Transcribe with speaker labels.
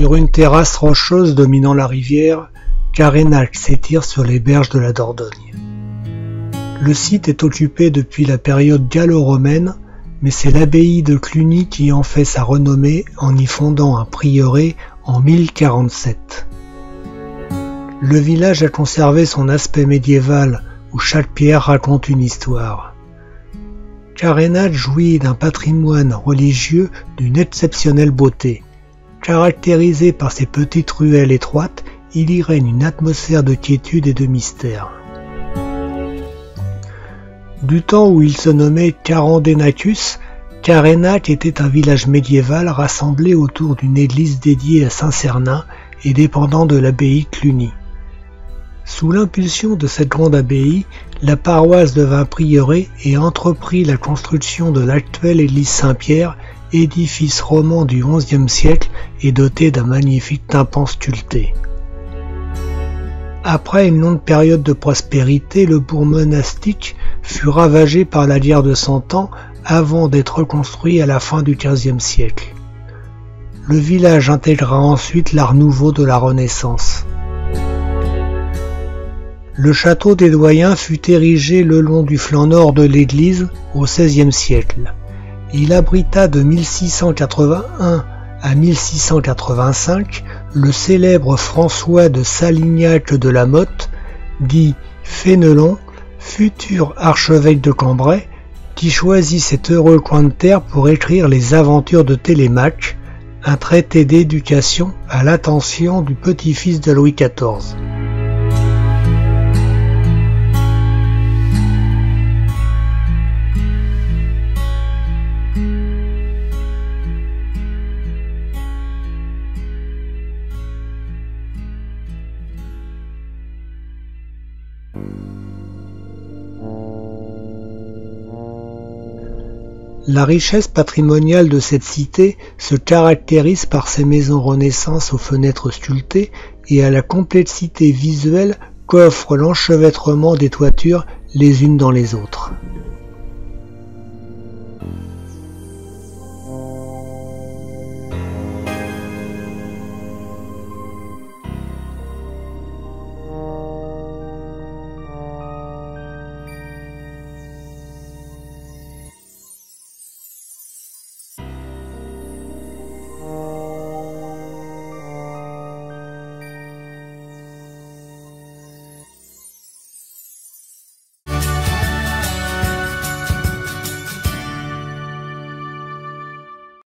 Speaker 1: Sur une terrasse rocheuse dominant la rivière, Carénac s'étire sur les berges de la Dordogne. Le site est occupé depuis la période gallo-romaine, mais c'est l'abbaye de Cluny qui en fait sa renommée en y fondant un prieuré en 1047. Le village a conservé son aspect médiéval où chaque pierre raconte une histoire. Carénac jouit d'un patrimoine religieux d'une exceptionnelle beauté. Caractérisé par ses petites ruelles étroites, il y règne une atmosphère de quiétude et de mystère. Du temps où il se nommait Carandénacus, Carénac était un village médiéval rassemblé autour d'une église dédiée à saint Cernin et dépendant de l'abbaye Cluny. Sous l'impulsion de cette grande abbaye, la paroisse devint prieuré et entreprit la construction de l'actuelle église Saint-Pierre, édifice roman du XIe siècle et doté d'un magnifique tympan sculpté. Après une longue période de prospérité, le bourg monastique fut ravagé par la guerre de Cent Ans avant d'être reconstruit à la fin du XVe siècle. Le village intégra ensuite l'art nouveau de la Renaissance. Le château des Doyens fut érigé le long du flanc nord de l'église au XVIe siècle. Il abrita de 1681 à 1685 le célèbre François de Salignac de la Motte, dit Fénelon, futur archevêque de Cambrai, qui choisit cet heureux coin de terre pour écrire les aventures de Télémaque, un traité d'éducation à l'attention du petit-fils de Louis XIV. La richesse patrimoniale de cette cité se caractérise par ses maisons Renaissance aux fenêtres sculptées et à la complexité visuelle qu'offre l'enchevêtrement des toitures les unes dans les autres.